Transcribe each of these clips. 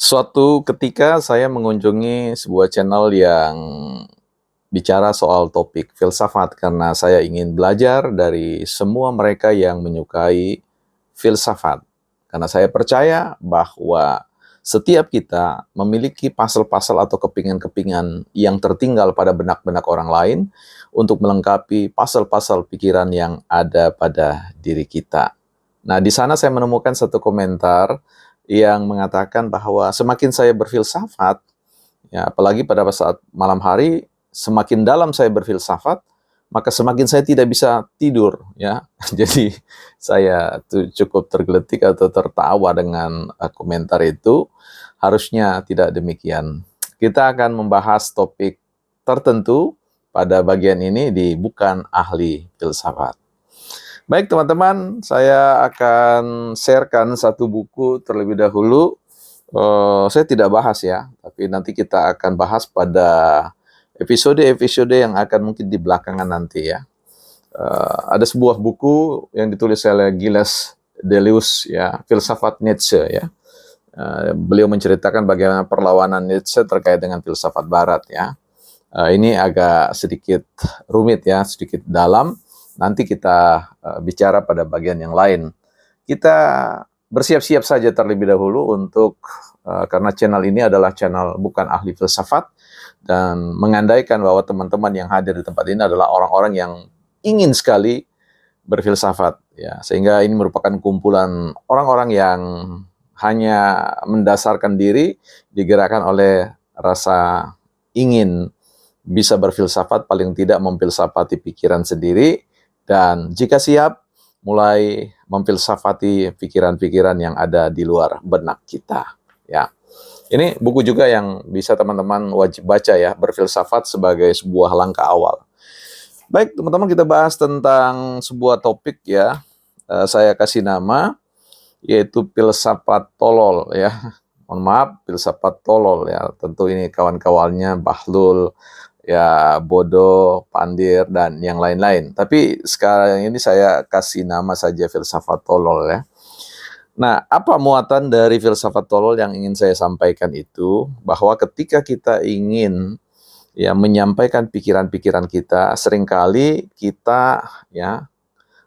Suatu ketika saya mengunjungi sebuah channel yang bicara soal topik filsafat karena saya ingin belajar dari semua mereka yang menyukai filsafat. Karena saya percaya bahwa setiap kita memiliki pasal-pasal atau kepingan-kepingan yang tertinggal pada benak-benak orang lain untuk melengkapi pasal-pasal pikiran yang ada pada diri kita. Nah, di sana saya menemukan satu komentar yang mengatakan bahwa semakin saya berfilsafat, ya, apalagi pada saat malam hari, semakin dalam saya berfilsafat, maka semakin saya tidak bisa tidur, ya. Jadi saya tuh cukup tergeletik atau tertawa dengan komentar itu. Harusnya tidak demikian. Kita akan membahas topik tertentu pada bagian ini di Bukan Ahli Filsafat. Baik teman-teman, saya akan sharekan satu buku terlebih dahulu. Saya tidak bahas ya, tapi nanti kita akan bahas pada episode-episode yang akan mungkin di belakangan nanti ya. Ada sebuah buku yang ditulis oleh Gilles Deleuze ya, Filsafat Nietzsche ya. Beliau menceritakan bagaimana perlawanan Nietzsche terkait dengan filsafat Barat ya. Ini agak sedikit rumit ya, sedikit dalam. Nanti kita bicara pada bagian yang lain. Kita bersiap-siap saja terlebih dahulu untuk karena channel ini adalah channel bukan ahli filsafat dan mengandaikan bahwa teman-teman yang hadir di tempat ini adalah orang-orang yang ingin sekali berfilsafat ya, sehingga ini merupakan kumpulan orang-orang yang hanya mendasarkan diri digerakkan oleh rasa ingin bisa berfilsafat, paling tidak memfilsafati pikiran sendiri, dan jika siap mulai memfilsafati pikiran-pikiran yang ada di luar benak kita ya. Ini buku juga yang bisa teman-teman wajib baca ya, Berfilsafat sebagai sebuah langkah awal. Baik teman-teman, kita bahas tentang sebuah topik ya. Saya kasih nama yaitu filsafat tolol ya. Mohon maaf, filsafat tolol ya. Tentu ini kawan-kawannya Bahlul, ya bodoh, pandir, dan yang lain-lain. Tapi sekarang ini saya kasih nama saja filsafat tolol ya. Nah, apa muatan dari filsafat tolol yang ingin saya sampaikan itu? Bahwa ketika kita ingin ya menyampaikan pikiran-pikiran kita, seringkali kita ya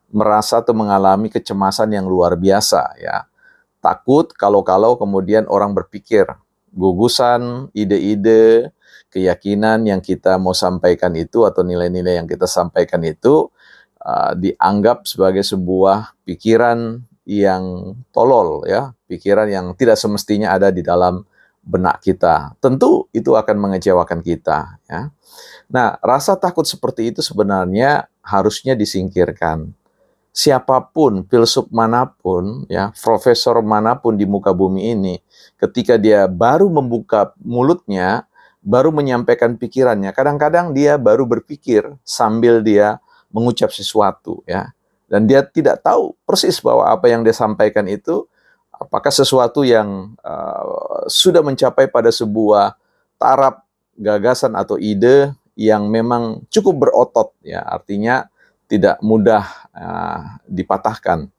merasa atau mengalami kecemasan yang luar biasa ya. Takut kalau-kalau kemudian orang berpikir gugusan, ide-ide, keyakinan yang kita mau sampaikan itu atau nilai-nilai yang kita sampaikan itu dianggap sebagai sebuah pikiran yang tolol ya, pikiran yang tidak semestinya ada di dalam benak kita. Tentu itu akan mengecewakan kita ya. Nah, rasa takut seperti itu sebenarnya harusnya disingkirkan. Siapapun, filsuf manapun, ya, profesor manapun di muka bumi ini, ketika dia baru membuka mulutnya, baru menyampaikan pikirannya, kadang-kadang dia baru berpikir sambil dia mengucap sesuatu, ya, dan dia tidak tahu persis bahwa apa yang dia sampaikan itu apakah sesuatu yang sudah mencapai pada sebuah taraf gagasan atau ide yang memang cukup berotot, ya, artinya tidak mudah dipatahkan.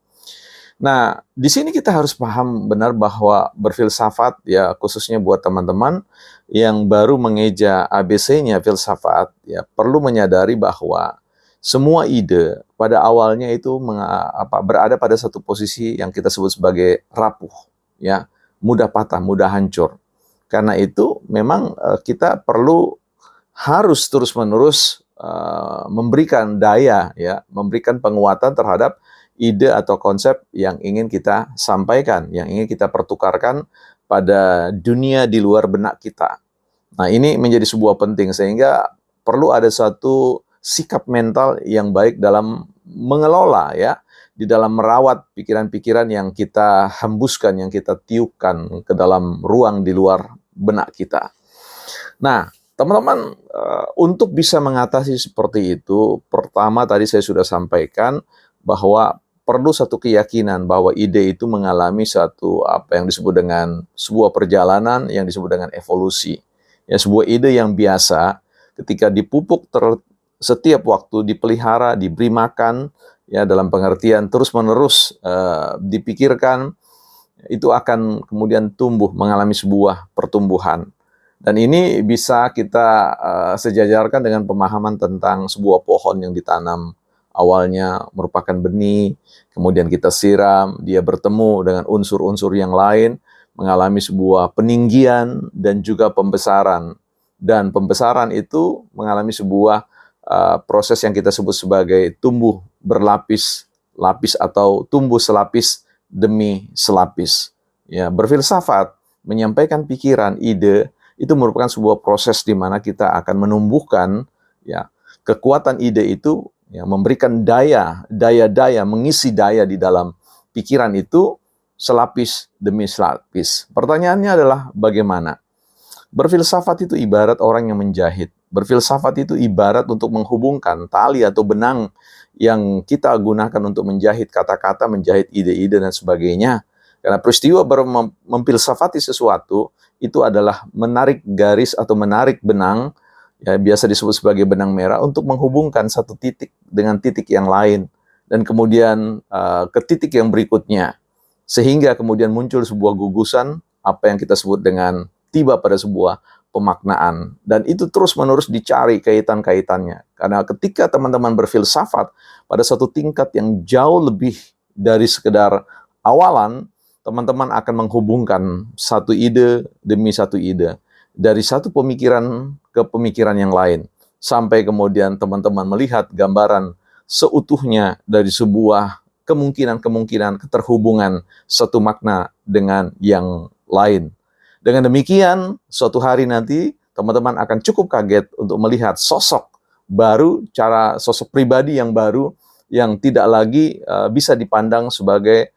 Nah, di sini kita harus paham benar bahwa berfilsafat, ya khususnya buat teman-teman yang baru mengeja ABC-nya filsafat, ya perlu menyadari bahwa semua ide pada awalnya itu berada pada satu posisi yang kita sebut sebagai rapuh, ya mudah patah, mudah hancur. Karena itu memang kita perlu harus terus-menerus memberikan daya, ya, memberikan penguatan terhadap ide atau konsep yang ingin kita sampaikan, yang ingin kita pertukarkan pada dunia di luar benak kita. Nah, ini menjadi sebuah penting sehingga perlu ada satu sikap mental yang baik dalam mengelola ya, di dalam merawat pikiran-pikiran yang kita hembuskan, yang kita tiupkan ke dalam ruang di luar benak kita. Nah, teman-teman, untuk bisa mengatasi seperti itu, pertama tadi saya sudah sampaikan bahwa perlu satu keyakinan bahwa ide itu mengalami satu apa yang disebut dengan sebuah perjalanan yang disebut dengan evolusi. Ya, sebuah ide yang biasa ketika dipupuk setiap waktu, dipelihara, diberi makan, ya dalam pengertian terus-menerus dipikirkan, itu akan kemudian tumbuh, mengalami sebuah pertumbuhan. Dan ini bisa kita sejajarkan dengan pemahaman tentang sebuah pohon yang ditanam awalnya merupakan benih, kemudian kita siram, dia bertemu dengan unsur-unsur yang lain, mengalami sebuah peninggian dan juga pembesaran. Dan pembesaran itu mengalami sebuah proses yang kita sebut sebagai tumbuh berlapis-lapis atau tumbuh selapis demi selapis. Ya, berfilsafat, menyampaikan pikiran, ide, itu merupakan sebuah proses di mana kita akan menumbuhkan ya kekuatan ide itu ya, memberikan daya, mengisi daya di dalam pikiran itu selapis demi selapis. Pertanyaannya adalah bagaimana? Berfilsafat itu ibarat orang yang menjahit. Berfilsafat itu ibarat untuk menghubungkan tali atau benang yang kita gunakan untuk menjahit kata-kata, menjahit ide-ide dan sebagainya. Karena peristiwa memfilsafati sesuatu itu adalah menarik garis atau menarik benang, ya biasa disebut sebagai benang merah, untuk menghubungkan satu titik dengan titik yang lain. Dan kemudian ke titik yang berikutnya. Sehingga kemudian muncul sebuah gugusan, apa yang kita sebut dengan tiba pada sebuah pemaknaan. Dan itu terus-menerus dicari kaitan-kaitannya. Karena ketika teman-teman berfilsafat pada satu tingkat yang jauh lebih dari sekedar awalan, teman-teman akan menghubungkan satu ide demi satu ide. Dari satu pemikiran ke pemikiran yang lain. Sampai kemudian teman-teman melihat gambaran seutuhnya dari sebuah kemungkinan-kemungkinan keterhubungan satu makna dengan yang lain. Dengan demikian, suatu hari nanti teman-teman akan cukup kaget untuk melihat sosok baru, cara sosok pribadi yang baru, yang tidak lagi bisa dipandang sebagai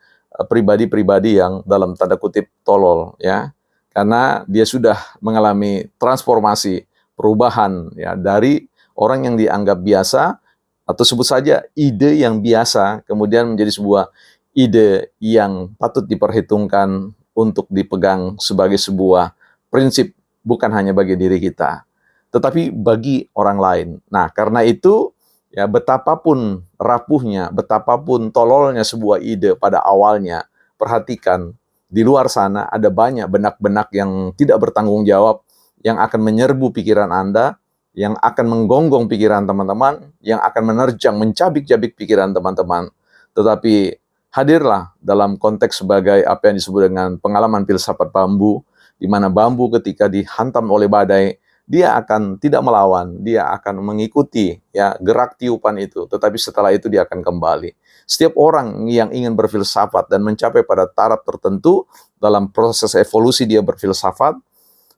pribadi-pribadi yang dalam tanda kutip tolol, ya, karena dia sudah mengalami transformasi, perubahan, ya, dari orang yang dianggap biasa atau sebut saja ide yang biasa, kemudian menjadi sebuah ide yang patut diperhitungkan untuk dipegang sebagai sebuah prinsip, bukan hanya bagi diri kita, tetapi bagi orang lain. Nah, karena itu, ya betapapun rapuhnya, betapapun tololnya sebuah ide pada awalnya, perhatikan, di luar sana ada banyak benak-benak yang tidak bertanggung jawab, yang akan menyerbu pikiran Anda, yang akan menggonggong pikiran teman-teman, yang akan menerjang, mencabik-cabik pikiran teman-teman. Tetapi hadirlah dalam konteks sebagai apa yang disebut dengan pengalaman filsafat bambu, di mana bambu ketika dihantam oleh badai, dia akan tidak melawan, dia akan mengikuti ya gerak tiupan itu, tetapi setelah itu dia akan kembali. Setiap orang yang ingin berfilsafat dan mencapai pada taraf tertentu dalam proses evolusi dia berfilsafat,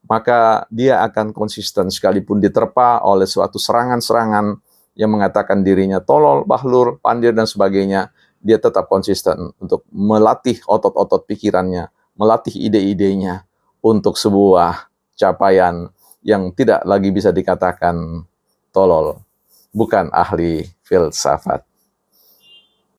maka dia akan konsisten sekalipun diterpa oleh suatu serangan-serangan yang mengatakan dirinya tolol, bahlur, pandir, dan sebagainya. Dia tetap konsisten untuk melatih otot-otot pikirannya, melatih ide-idenya untuk sebuah capaian yang tidak lagi bisa dikatakan tolol, bukan ahli filsafat.